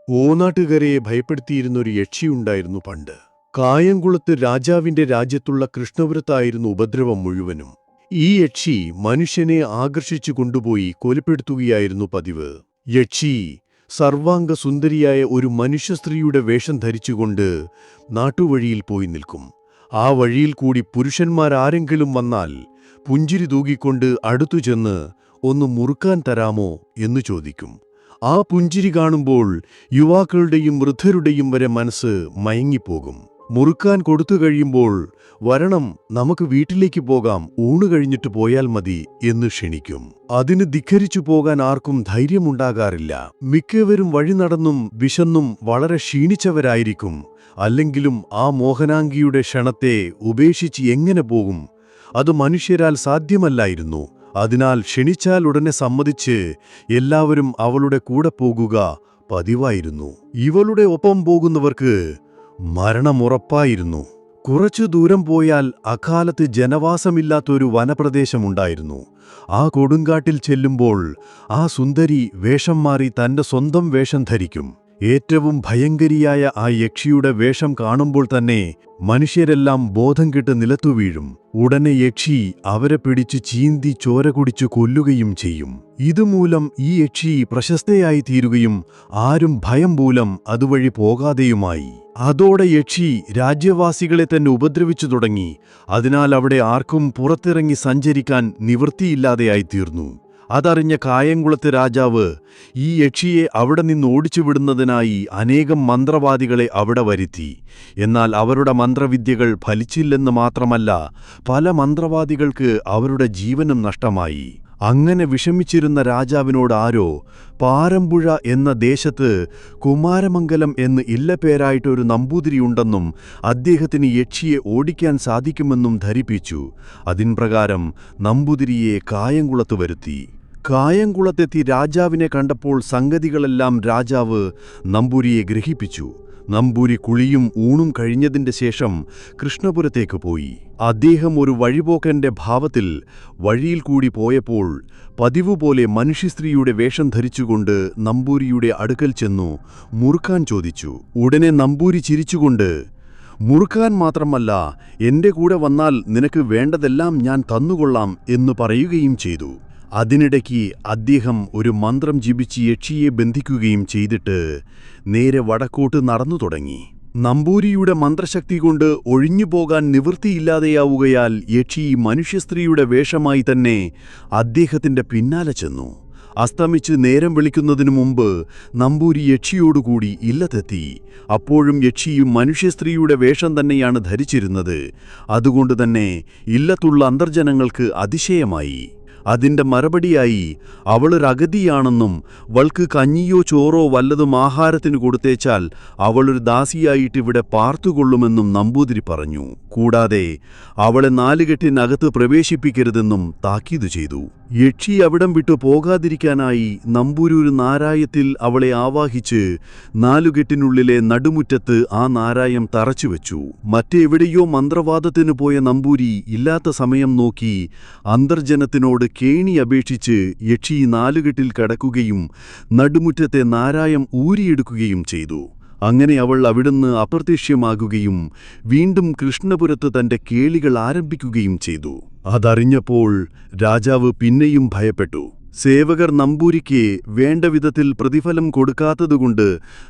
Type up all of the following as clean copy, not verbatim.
ഓനാട്ടുകരയെ ഭയപ്പെടുത്തിയിരുന്നൊരു യക്ഷിയുണ്ടായിരുന്നു പണ്ട്. കായംകുളത്ത് രാജാവിന്റെ രാജ്യത്തുള്ള കൃഷ്ണപുരത്തായിരുന്നു ഉപദ്രവം മുഴുവനും. ഈ യക്ഷി മനുഷ്യനെ ആകർഷിച്ചു കൊണ്ടുപോയി കൊലപ്പെടുത്തുകയായിരുന്നു പതിവ്. യക്ഷി സർവാംഗ സുന്ദരിയായ ഒരു മനുഷ്യസ്ത്രീയുടെ വേഷം ധരിച്ചുകൊണ്ട് നാട്ടുവഴിയിൽ പോയി നിൽക്കും. ആ വഴിയിൽ കൂടി പുരുഷന്മാരാരെങ്കിലും വന്നാൽ പുഞ്ചിരി തൂകിക്കൊണ്ട് അടുത്തുചെന്ന് ഒന്ന് മുറുക്കാൻ തരാമോ എന്നു ചോദിക്കും. ആ പുഞ്ചിരി കാണുമ്പോൾ യുവാക്കളുടെയും വൃദ്ധരുടെയും വരെ മനസ്സ് മയങ്ങിപ്പോകും. മുറുക്കാൻ കൊടുത്തു കഴിയുമ്പോൾ വരണം, നമുക്ക് വീട്ടിലേക്ക് പോകാം, ഊണ് കഴിഞ്ഞിട്ട് പോയാൽ മതി എന്ന് ക്ഷണിക്കും. അതിന് ധിക്കരിച്ചു പോകാൻ ആർക്കും ധൈര്യമുണ്ടാകാറില്ല. മിക്കവരും വഴി നടന്നും വിശന്നും വളരെ ക്ഷീണിച്ചവരായിരിക്കും. അല്ലെങ്കിലും ആ മോഹനാംഗിയുടെ ക്ഷണത്തെ ഉപേക്ഷിച്ച് എങ്ങനെ പോകും? അത് മനുഷ്യരാൽ സാധ്യമല്ലായിരുന്നു. അതിനാൽ ക്ഷണിച്ചാൽ ഉടനെ സമ്മതിച്ച് എല്ലാവരും അവളുടെ കൂടെ പോകുക പതിവായിരുന്നു. ഇവളുടെ ഒപ്പം പോകുന്നവർക്ക് മരണമുറപ്പായിരുന്നു. കുറച്ചു ദൂരം പോയാൽ അക്കാലത്ത് ജനവാസമില്ലാത്തൊരു വനപ്രദേശമുണ്ടായിരുന്നു. ആ കൊടുങ്കാട്ടിൽ ചെല്ലുമ്പോൾ ആ സുന്ദരി വേഷം മാറി തന്റെ സ്വന്തം വേഷം ധരിക്കും. ഏറ്റവും ഭയങ്കരിയായ ആ യക്ഷിയുടെ വേഷം കാണുമ്പോൾ തന്നെ മനുഷ്യരെല്ലാം ബോധം കെട്ട് നിലത്തു വീഴും. ഉടനെ യക്ഷി അവരെ പിടിച്ചു ചീന്തി ചോര കുടിച്ചു കൊല്ലുകയും ചെയ്യും. ഇതുമൂലം ഈ യക്ഷി പ്രശസ്തയായി തീരുകയും ആരും ഭയം മൂലം അതുവഴി പോകാതെയുമായി. അതോടെ യക്ഷി രാജ്യവാസികളെ തന്നെ ഉപദ്രവിച്ചു തുടങ്ങി. അതിനാൽ അവിടെ ആർക്കും പുറത്തിറങ്ങി സഞ്ചരിക്കാൻ നിവൃത്തിയില്ലാതെയായിത്തീർന്നു. അതറിഞ്ഞ കായംകുളത്തെ രാജാവ് ഈ യക്ഷിയെ അവിടെ നിന്ന് ഓടിച്ചുവിടുന്നതിനായി അനേകം മന്ത്രവാദികളെ അവിടെ വരുത്തി. എന്നാൽ അവരുടെ മന്ത്രവിദ്യകൾ ഫലിച്ചില്ലെന്ന് മാത്രമല്ല, പല മന്ത്രവാദികൾക്ക് അവരുടെ ജീവനും നഷ്ടമായി. അങ്ങനെ വിഷമിച്ചിരുന്ന രാജാവിനോട് ആരോ പാരമ്പുഴ എന്ന ദേശത്ത് കുമാരമംഗലം എന്ന് ഇല്ലപ്പേരായിട്ടൊരു നമ്പൂതിരിയുണ്ടെന്നും അദ്ദേഹത്തിന് യക്ഷിയെ ഓടിക്കാൻ സാധിക്കുമെന്നും ധരിപ്പിച്ചു. അതിൻപ്രകാരം നമ്പൂതിരിയെ കായംകുളത്ത് വരുത്തി. കായംകുളത്തെത്തി രാജാവിനെ കണ്ടപ്പോൾ സംഗതികളെല്ലാം രാജാവ് നമ്പൂരിയെ ഗ്രഹിപ്പിച്ചു. നമ്പൂരി കുളിയും ഊണും കഴിഞ്ഞതിന്റെ ശേഷം കൃഷ്ണപുരത്തേക്ക് പോയി. അദ്ദേഹം ഒരു വഴിപോക്കന്റെ ഭാവത്തിൽ വഴിയിൽ കൂടി പോയപ്പോൾ പതിവുപോലെ മനുഷ്യസ്ത്രീയുടെ വേഷം ധരിച്ചുകൊണ്ട് നമ്പൂരിയുടെ അടുക്കൽ ചെന്നു മുറുക്കാൻ ചോദിച്ചു. ഉടനെ നമ്പൂരി ചിരിച്ചുകൊണ്ട്, മുറുക്കാൻ മാത്രമല്ല, എന്റെ കൂടെ വന്നാൽ നിനക്ക് വേണ്ടതെല്ലാം ഞാൻ തന്നുകൊള്ളാം എന്നു പറയുകയും ചെയ്തു. അതിനിടയ്ക്ക് അദ്ദേഹം ഒരു മന്ത്രം ജപിച്ച് യക്ഷിയെ ബന്ധിക്കുകയും ചെയ്തിട്ട് നേരെ വടക്കോട്ട് നടന്നു തുടങ്ങി. നമ്പൂരിയുടെ മന്ത്രശക്തി കൊണ്ട് ഒഴിഞ്ഞുപോകാൻ നിവൃത്തിയില്ലാതെയാവുകയാൽ യക്ഷി മനുഷ്യസ്ത്രീയുടെ വേഷമായി തന്നെ അദ്ദേഹത്തിന്റെ പിന്നാലെ ചെന്നു. അസ്തമിച്ച് നേരം വെളിക്കുന്നതിനു മുമ്പ് നമ്പൂരി യക്ഷിയോടുകൂടി ഇല്ലത്തെത്തി. അപ്പോഴും യക്ഷിയും മനുഷ്യസ്ത്രീയുടെ വേഷം തന്നെയാണ് ധരിച്ചിരുന്നത്. അതുകൊണ്ടുതന്നെ ഇല്ലത്തുള്ള അന്തർജനങ്ങൾക്ക് അതിശയമായി. അതിന്റെ മറുപടിയായി അവളൊരഗതിയാണെന്നും വൾക്ക് കഞ്ഞിയോ ചോറോ വല്ലതും ആഹാരത്തിന് കൊടുത്തേച്ചാൽ അവളൊരു ദാസിയായിട്ടിവിടെ പാർത്തുകൊള്ളുമെന്നും നമ്പൂതിരി പറഞ്ഞു. കൂടാതെ അവളെ നാലുകെട്ടിനകത്ത് പ്രവേശിപ്പിക്കരുതെന്നും താക്കീതു ചെയ്തു. യക്ഷി അവിടം വിട്ടു പോകാതിരിക്കാനായി നമ്പൂരി ഒരു നാരായത്തിൽ അവളെ ആവാഹിച്ച് നാലുകെട്ടിനുള്ളിലെ നടുമുറ്റത്ത് ആ നാരായം തറച്ചുവെച്ചു. മറ്റെവിടെയോ മന്ത്രവാദത്തിനു പോയ നമ്പൂരി ഇല്ലാത്ത സമയം നോക്കി അന്തർജനത്തിനോട് കേണി അപേക്ഷിച്ച് യക്ഷി നാലുകെട്ടിൽ കടക്കുകയും നടുമുറ്റത്തെ നാരായം ഊരിയെടുക്കുകയും ചെയ്തു. അങ്ങനെ അവൾ അവിടുന്ന് അപ്രത്യക്ഷമാകുകയും വീണ്ടും കൃഷ്ണപുരത്ത് തന്റെ കേളികൾ ആരംഭിക്കുകയും ചെയ്തു. അതറിഞ്ഞപ്പോൾ രാജാവ് പിന്നെയും ഭയപ്പെട്ടു. സേവകർ നമ്പൂരിക്ക് വേണ്ട വിധത്തിൽ പ്രതിഫലം കൊടുക്കാത്തതുകൊണ്ട്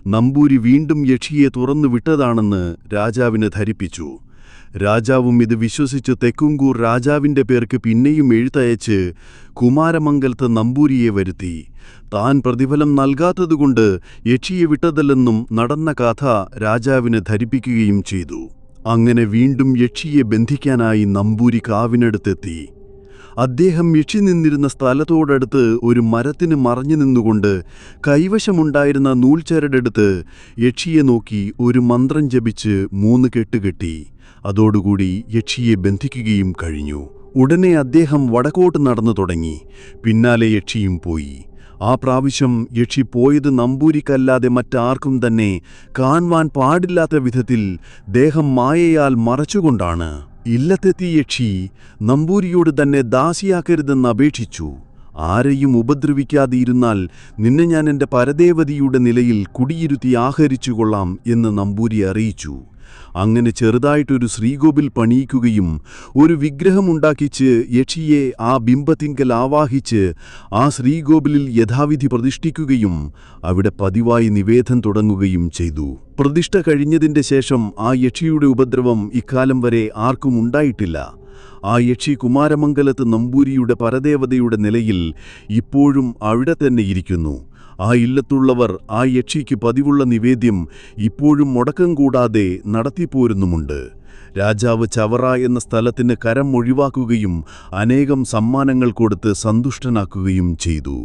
നമ്പൂരി വീണ്ടും യക്ഷിയെ തുറന്നു വിട്ടതാണെന്ന് രാജാവിന് ധരിപ്പിച്ചു. രാജാവും ഇത് വിശ്വസിച്ച് തെക്കുംകൂർ രാജാവിന്റെ പേർക്ക് പിന്നെയും എഴുത്തയച്ച് കുമാരമംഗലത്ത് നമ്പൂരിയെ വരുത്തി. താൻ പ്രതിഫലം നൽകാത്തതുകൊണ്ട് യക്ഷിയെ വിട്ടതല്ലെന്നും നടന്ന കഥ രാജാവിനെ ധരിപ്പിക്കുകയും ചെയ്തു. അങ്ങനെ വീണ്ടും യക്ഷിയെ ബന്ധിക്കാനായി നമ്പൂരി കാവിനടുത്തെത്തി. അദ്ദേഹം യക്ഷി നിന്നിരുന്ന സ്ഥലത്തോടടുത്ത് ഒരു മരത്തിന് മറഞ്ഞു നിന്നുകൊണ്ട് കൈവശമുണ്ടായിരുന്ന നൂൽച്ചരടെടുത്ത് യക്ഷിയെ നോക്കി ഒരു മന്ത്രം ജപിച്ച് 3 കെട്ടുകെട്ടി. അതോടുകൂടി യക്ഷിയെ ബന്ധിക്കുകയും കഴിഞ്ഞു. ഉടനെ അദ്ദേഹം വടക്കോട്ട് നടന്നു തുടങ്ങി. പിന്നാലെ യക്ഷിയും പോയി. ആ പ്രാവശ്യം യക്ഷി പോയത് നമ്പൂരിക്കല്ലാതെ മറ്റാർക്കും തന്നെ കാണുവാൻ പാടില്ലാത്ത വിധത്തിൽ ദേഹം മായയാൽ മറച്ചുകൊണ്ടാണ്. ഇല്ലത്തെത്തി യക്ഷി നമ്പൂരിയോട് തന്നെ ദാസിയാക്കരുതെന്ന് അപേക്ഷിച്ചു. ആരെയും ഉപദ്രവിക്കാതിരുന്നാൽ നിന്നെ ഞാൻ എൻ്റെ പരദേവതിയുടെ നിലയിൽ കുടിയിരുത്തി ആഹരിച്ചുകൊള്ളാം എന്ന് നമ്പൂരി അറിയിച്ചു. അങ്ങനെ ചെറുതായിട്ടൊരു ശ്രീകോവിൽ പണിയിക്കുകയും ഒരു വിഗ്രഹമുണ്ടാക്കിച്ച് യക്ഷിയെ ആ ബിംബത്തിങ്കൽ ആവാഹിച്ച് ആ ശ്രീകോവിലിൽ യഥാവിധി പ്രതിഷ്ഠിക്കുകയും അവിടെ പതിവായി നിവേദനം തുടങ്ങുകയും ചെയ്തു. പ്രതിഷ്ഠ കഴിഞ്ഞതിൻ്റെ ശേഷം ആ യക്ഷിയുടെ ഉപദ്രവം ഇക്കാലം വരെ ആർക്കും ഉണ്ടായിട്ടില്ല. ആ യക്ഷി കുമാരമംഗലത്ത് നമ്പൂരിയുടെ പരദേവതയുടെ നിലയിൽ ഇപ്പോഴും അവിടെ തന്നെ ഇരിക്കുന്നു. ആ ഇല്ലത്തുള്ളവർ ആ യക്ഷിക്ക് പതിവുള്ള നിവേദ്യം ഇപ്പോഴും മുടക്കം കൂടാതെ നടത്തിപ്പോരുന്നുമുണ്ട്. രാജാവ് ചവറ എന്ന സ്ഥലത്തിന് കരം ഒഴിവാക്കുകയും അനേകം സമ്മാനങ്ങൾ കൊടുത്ത് സന്തുഷ്ടനാക്കുകയും ചെയ്തു.